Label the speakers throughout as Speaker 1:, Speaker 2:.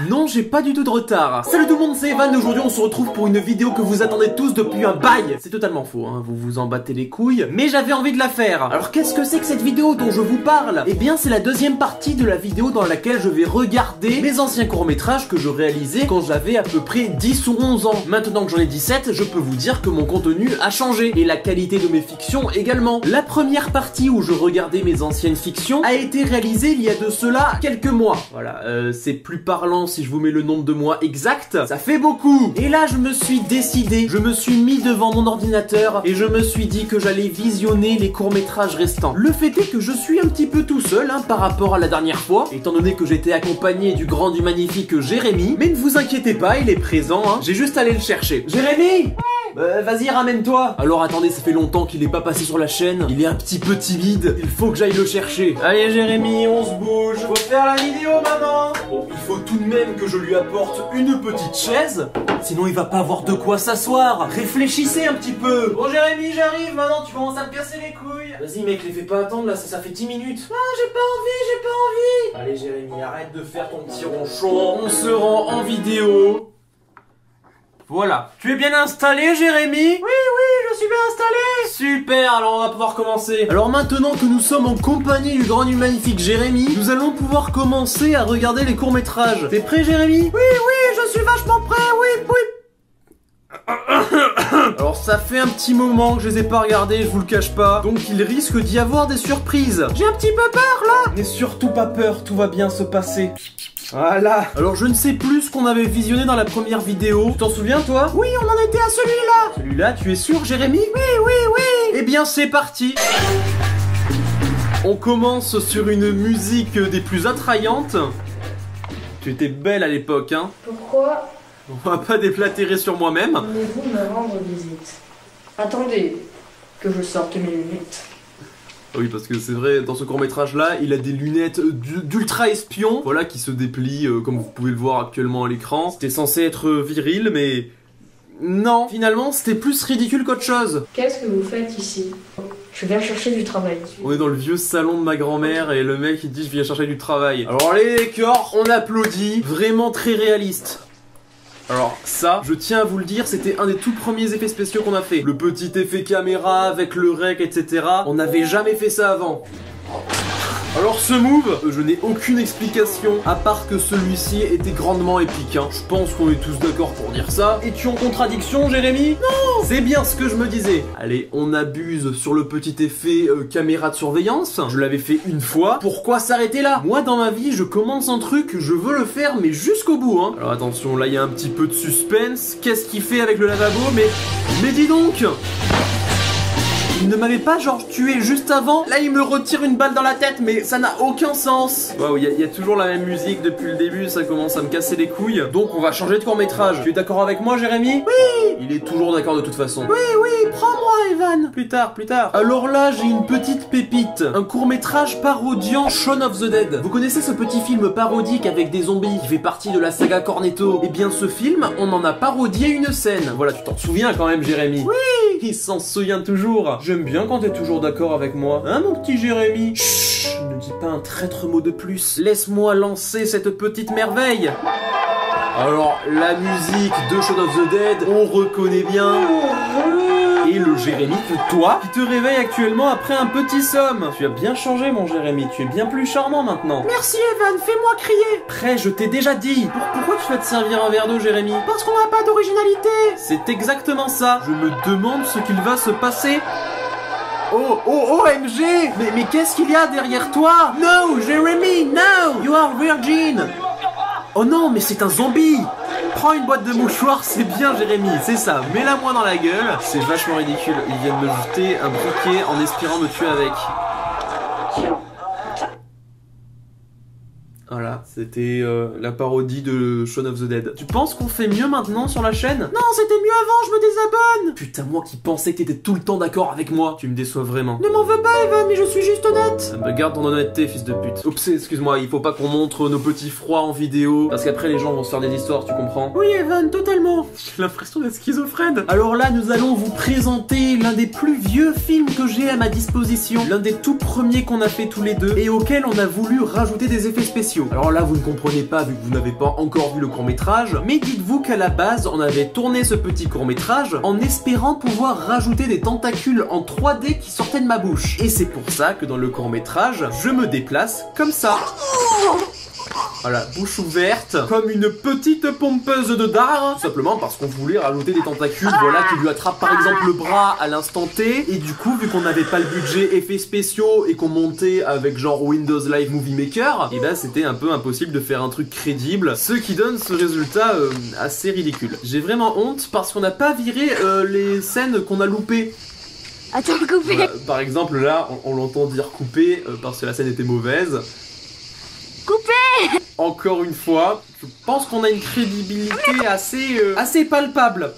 Speaker 1: Non, j'ai pas du tout de retard. Salut tout le monde, c'est Evan. Aujourd'hui on se retrouve pour une vidéo que vous attendez tous depuis un bail. C'est totalement faux, hein, vous vous en battez les couilles, mais j'avais envie de la faire. Alors qu'est-ce que c'est que cette vidéo dont je vous parle? Eh bien c'est la deuxième partie de la vidéo dans laquelle je vais regarder mes anciens courts-métrages que je réalisais quand j'avais à peu près 10 ou 11 ans. Maintenant que j'en ai 17, je peux vous dire que mon contenu a changé, et la qualité de mes fictions également. La première partie où je regardais mes anciennes fictions a été réalisée il y a de cela quelques mois. Voilà, c'est plus parlant si je vous mets le nombre de mois exact, ça fait beaucoup. Et là je me suis décidé, je me suis mis devant mon ordinateur et je me suis dit que j'allais visionner les courts-métrages restants. Le fait est que je suis un petit peu tout seul par rapport à la dernière fois, étant donné que j'étais accompagné du grand du magnifique Jérémy, mais ne vous inquiétez pas, il est présent, j'ai juste à aller le chercher. Jérémy! Vas-y, ramène-toi. Alors attendez, ça fait longtemps qu'il est pas passé sur la chaîne, il est un petit peu timide, il faut que j'aille le chercher. Allez Jérémy, on se bouge, faut faire la vidéo maman. Bon, il faut tout de même que je lui apporte une petite chaise, sinon il va pas avoir de quoi s'asseoir. Réfléchissez un petit peu. Bon Jérémy, j'arrive, maintenant tu commences à me casser les couilles. Vas-y mec, les fais pas attendre là, ça fait 10 minutes. Non, j'ai pas envie. Allez Jérémy, arrête de faire ton petit ronchon, on se rend en vidéo. Voilà. Tu es bien installé, Jérémy? Oui, je suis bien installé. Super, alors on va pouvoir commencer. Alors maintenant que nous sommes en compagnie du grand du magnifique Jérémy, nous allons pouvoir commencer à regarder les courts-métrages. T'es prêt, Jérémy? Oui, je suis vachement prêt, oui. Alors ça fait un petit moment que je les ai pas regardés, je vous le cache pas, donc il risque d'y avoir des surprises. J'ai un petit peu peur là. N'aie surtout pas peur, tout va bien se passer. Voilà. Alors je ne sais plus ce qu'on avait visionné dans la première vidéo. Tu t'en souviens toi? Oui, on en était à celui-là. Celui-là, tu es sûr Jérémy? Oui. Eh bien c'est parti. On commence sur une musique des plus attrayantes. Tu étais belle à l'époque, hein.
Speaker 2: Pourquoi
Speaker 1: on va pas déplatérer sur moi-même.
Speaker 2: Voulez-vous me rendre visite? Attendez que je sorte mes lunettes.
Speaker 1: Oui, parce que c'est vrai, dans ce court-métrage-là, il a des lunettes d'ultra espion, voilà, qui se déplient, comme vous pouvez le voir actuellement à l'écran. C'était censé être viril, mais non, finalement, c'était plus ridicule qu'autre chose.
Speaker 2: Qu'est-ce que vous faites ici? Je viens chercher du travail.
Speaker 1: On est dans le vieux salon de ma grand-mère et le mec il dit je viens chercher du travail. Alors les décors, on applaudit, vraiment très réaliste. Alors ça, je tiens à vous le dire, c'était un des tout premiers effets spéciaux qu'on a fait. Le petit effet caméra avec le rec, etc. On n'avait jamais fait ça avant. Alors ce move, je n'ai aucune explication, à part que celui-ci était grandement épique. Je pense qu'on est tous d'accord pour dire ça. Es-tu en contradiction, Jérémy? Non! C'est bien ce que je me disais. Allez, on abuse sur le petit effet caméra de surveillance. Je l'avais fait une fois. Pourquoi s'arrêter là? Moi, dans ma vie, je commence un truc, je veux le faire, mais jusqu'au bout. Alors attention, là, il y a un petit peu de suspense. Qu'est-ce qu'il fait avec le lavabo? Mais dis donc! Il ne m'avait pas genre tué juste avant. Là il me retire une balle dans la tête, mais ça n'a aucun sens. Waouh, il y a toujours la même musique depuis le début, ça commence à me casser les couilles. Donc on va changer de court-métrage. Tu es d'accord avec moi Jérémy? Oui. Il est toujours d'accord de toute façon. Oui, prends-moi Evan. Plus tard. Alors là j'ai une petite pépite. Un court-métrage parodiant Shaun of the Dead. Vous connaissez ce petit film parodique avec des zombies qui fait partie de la saga Cornetto? Eh bien ce film, on en a parodié une scène. Voilà, tu t'en souviens quand même Jérémy? Oui. Il s'en souvient toujours. J'aime bien quand t'es toujours d'accord avec moi. Hein mon petit Jérémy? Chut, ne dis pas un traître mot de plus. Laisse-moi lancer cette petite merveille. Alors, la musique de Shaun of the Dead, on reconnaît bien. Et le Jérémy que toi, qui te réveille actuellement après un petit somme. Tu as bien changé mon Jérémy, tu es bien plus charmant maintenant. Merci Evan, fais-moi crier. Prêt, je t'ai déjà dit. Pourquoi tu vas te servir un verre d'eau Jérémy? Parce qu'on n'a pas d'originalité. C'est exactement ça. Je me demande ce qu'il va se passer. Oh, OMG! Mais qu'est-ce qu'il y a derrière toi? No, Jérémy, no! You are virgin! Oh non, mais c'est un zombie! Prends une boîte de mouchoirs, c'est bien Jérémy, c'est ça, mets-la moi dans la gueule. C'est vachement ridicule, ils viennent me jeter un briquet en espérant me tuer avec. Voilà, c'était la parodie de Shaun of the Dead. Tu penses qu'on fait mieux maintenant sur la chaîne? Non, c'était mieux avant, je me désabonne. Putain, moi qui pensais que t'étais tout le temps d'accord avec moi. Tu me déçois vraiment. Ne m'en veux pas, Evan, mais je suis juste honnête. Bah, garde ton honnêteté, fils de pute. Oups, excuse-moi, il faut pas qu'on montre nos petits froids en vidéo, parce qu'après les gens vont se faire des histoires, tu comprends? Oui, Evan, totalement. J'ai l'impression d'être schizophrène. Alors là, nous allons vous présenter l'un des plus vieux films que j'ai à ma disposition. L'un des tout premiers qu'on a fait tous les deux, et auquel on a voulu rajouter des effets spéciaux. spéciaux. Alors là, vous ne comprenez pas vu que vous n'avez pas encore vu le court-métrage, mais dites-vous qu'à la base, on avait tourné ce petit court-métrage en espérant pouvoir rajouter des tentacules en 3D qui sortaient de ma bouche. Et c'est pour ça que dans le court-métrage, je me déplace comme ça. Voilà, bouche ouverte, comme une petite pompeuse de dard. Tout simplement parce qu'on voulait rajouter des tentacules, voilà, qui lui attrapent par exemple le bras à l'instant T. Et du coup, vu qu'on n'avait pas le budget effets spéciaux et qu'on montait avec genre Windows Live Movie Maker, et ben c'était un peu impossible de faire un truc crédible, ce qui donne ce résultat assez ridicule. J'ai vraiment honte parce qu'on n'a pas viré les scènes qu'on a loupées.
Speaker 3: Attends, coupé.
Speaker 1: Voilà, par exemple là, on l'entend dire coupé parce que la scène était mauvaise.
Speaker 3: Coupé.
Speaker 1: Encore une fois, je pense qu'on a une crédibilité assez palpable.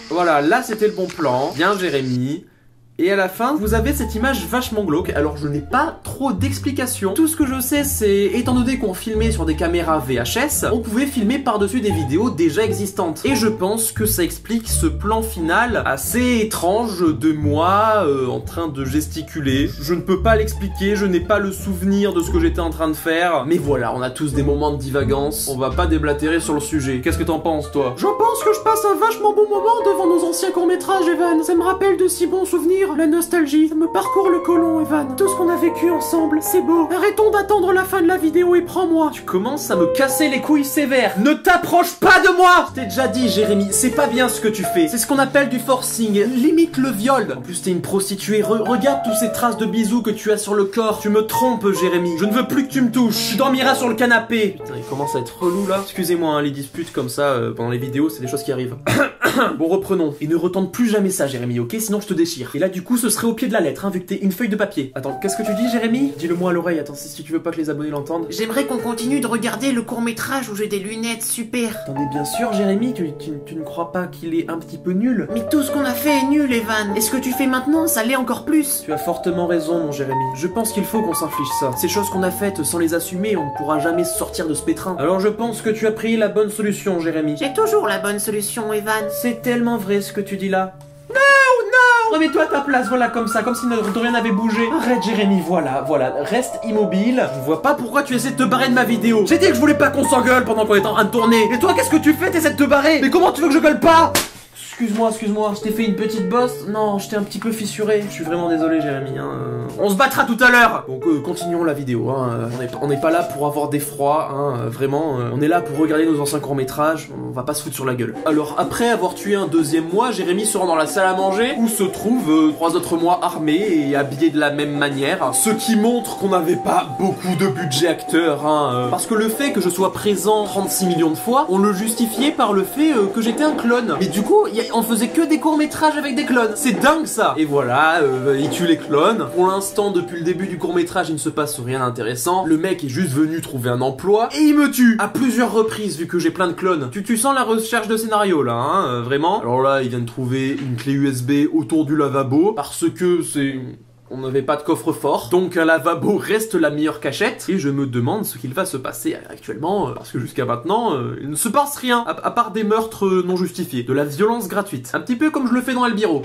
Speaker 1: Voilà, là c'était le bon plan. Bien Jérémy. Et à la fin, vous avez cette image vachement glauque. Alors je n'ai pas trop d'explications. Tout ce que je sais, c'est, étant donné qu'on filmait sur des caméras VHS, on pouvait filmer par-dessus des vidéos déjà existantes. Et je pense que ça explique ce plan final assez étrange de moi en train de gesticuler. Je ne peux pas l'expliquer, je n'ai pas le souvenir de ce que j'étais en train de faire. Mais voilà, on a tous des moments de divagance. On va pas déblatérer sur le sujet. Qu'est-ce que t'en penses, toi?
Speaker 4: Je pense que je passe un vachement bon moment devant nos anciens courts-métrages, Evan. Ça me rappelle de si bons souvenirs. La nostalgie me parcourt le côlon, Evan. Tout ce qu'on a vécu ensemble, c'est beau. Arrêtons d'attendre la fin de la vidéo et prends-moi.
Speaker 1: Tu commences à me casser les couilles sévères. Ne t'approche pas de moi. Je t'ai déjà dit, Jérémy, c'est pas bien ce que tu fais. C'est ce qu'on appelle du forcing, limite le viol. En plus, t'es une prostituée. Regarde toutes ces traces de bisous que tu as sur le corps. Tu me trompes, Jérémy. Je ne veux plus que tu me touches. Tu dormiras sur le canapé. Putain, il commence à être relou là. Excusez-moi, hein, les disputes comme ça pendant les vidéos, c'est des choses qui arrivent. Bon, reprenons. Et ne retente plus jamais ça, Jérémy, ok? Sinon, je te déchire. Et là, du coup, ce serait au pied de la lettre, hein, vu que t'es une feuille de papier. Attends, qu'est-ce que tu dis, Jérémy? Dis-le-moi à l'oreille, attends, si tu veux pas que les abonnés l'entendent.
Speaker 4: J'aimerais qu'on continue de regarder le court-métrage où j'ai des lunettes super.
Speaker 1: T'en es bien sûr, Jérémy? Tu ne crois pas qu'il est un petit peu nul?
Speaker 4: Mais tout ce qu'on a fait est nul, Evan. Et ce que tu fais maintenant, ça l'est encore plus.
Speaker 1: Tu as fortement raison, mon Jérémy. Je pense qu'il faut qu'on s'inflige ça. Ces choses qu'on a faites sans les assumer, on ne pourra jamais sortir de ce pétrin. Alors je pense que tu as pris la bonne solution, Jérémy.
Speaker 4: J'ai toujours la bonne solution, Evan.
Speaker 1: C'est tellement vrai ce que tu dis là. Remets-toi à ta place, voilà, comme ça, comme si de rien n'avait bougé. Arrête, Jérémy, voilà, reste immobile. Je vois pas pourquoi tu essaies de te barrer de ma vidéo. J'ai dit que je voulais pas qu'on s'engueule pendant qu'on était en train de tourner. Et toi, qu'est-ce que tu fais? T'essaies de te barrer. Mais comment tu veux que je gueule pas? Excuse-moi, je t'ai fait une petite bosse. Non, je t'ai un petit peu fissuré. Je suis vraiment désolé, Jérémy. Hein. On se battra tout à l'heure. Donc continuons la vidéo. Hein. On n'est pas là pour avoir des froids. Hein. Vraiment, on est là pour regarder nos anciens courts-métrages. On va pas se foutre sur la gueule. Alors après avoir tué un deuxième moi, Jérémy se rend dans la salle à manger où se trouvent 3 autres moi armés et habillés de la même manière. Ce qui montre qu'on n'avait pas beaucoup de budget acteur. Hein. Parce que le fait que je sois présent 36 millions de fois, on le justifiait par le fait que j'étais un clone. Mais du coup, on faisait que des courts-métrages avec des clones. C'est dingue ça. Et voilà, il tue les clones. Pour l'instant, depuis le début du court-métrage, il ne se passe rien d'intéressant. Le mec est juste venu trouver un emploi et il me tue à plusieurs reprises vu que j'ai plein de clones. Tu sens la recherche de scénario là, hein, vraiment. Alors là, il vient de trouver une clé USB autour du lavabo parce que c'est... On n'avait pas de coffre-fort, donc un lavabo reste la meilleure cachette. Et je me demande ce qu'il va se passer actuellement, parce que jusqu'à maintenant, il ne se passe rien, à part des meurtres non justifiés, de la violence gratuite. Un petit peu comme je le fais dans El Biro.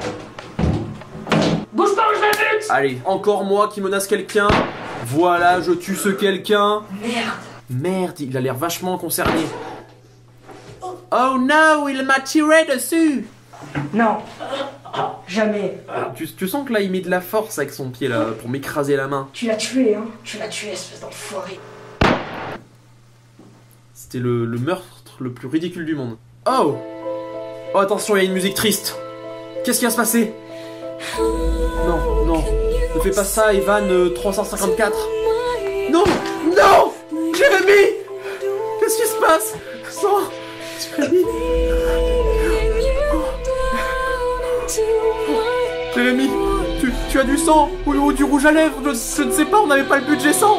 Speaker 2: Bouge pas ou je la bute.
Speaker 1: Allez, encore moi qui menace quelqu'un. Voilà, je tue ce quelqu'un. Merde, il a l'air vachement concerné. Oh no, il m'a tiré dessus.
Speaker 2: Non. Jamais.
Speaker 1: Tu sens que là il met de la force avec son pied là pour m'écraser la main.
Speaker 2: Tu l'as tué, hein. Tu l'as tué, espèce d'enfoiré.
Speaker 1: C'était le meurtre le plus ridicule du monde. Oh! Oh attention, il y a une musique triste. Qu'est-ce qui va se passer? Non. Ne fais pas ça, Evan 354. Non! Jérémy! Qu'est-ce qui se passe? Sors! Jérémy! Jérémy, tu as du sang ou du rouge à lèvres, je ne sais pas, on n'avait pas le budget sang.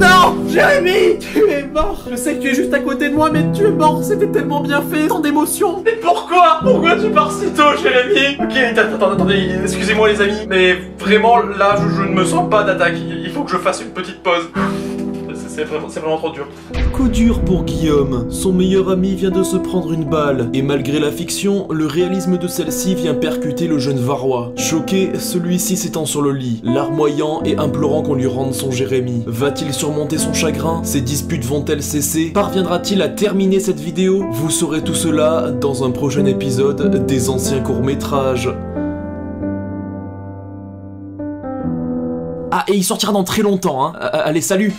Speaker 1: Non, Jérémy, tu es mort. Je sais que tu es juste à côté de moi, mais tu es mort, c'était tellement bien fait, tant d'émotions. Mais pourquoi tu pars si tôt, Jérémy? Ok, attendez, excusez-moi les amis, mais vraiment, là, je ne me sens pas d'attaque, il faut que je fasse une petite pause. c'est vraiment trop dur.
Speaker 5: Coup dur pour Guillaume, son meilleur ami vient de se prendre une balle, et malgré la fiction, le réalisme de celle-ci vient percuter le jeune Varois. Choqué, celui-ci s'étend sur le lit, larmoyant et implorant qu'on lui rende son Jérémy. Va-t-il surmonter son chagrin? Ses disputes vont-elles cesser? Parviendra-t-il à terminer cette vidéo? Vous saurez tout cela dans un prochain épisode des anciens courts-métrages. Ah, et il sortira dans très longtemps, hein. Allez, salut!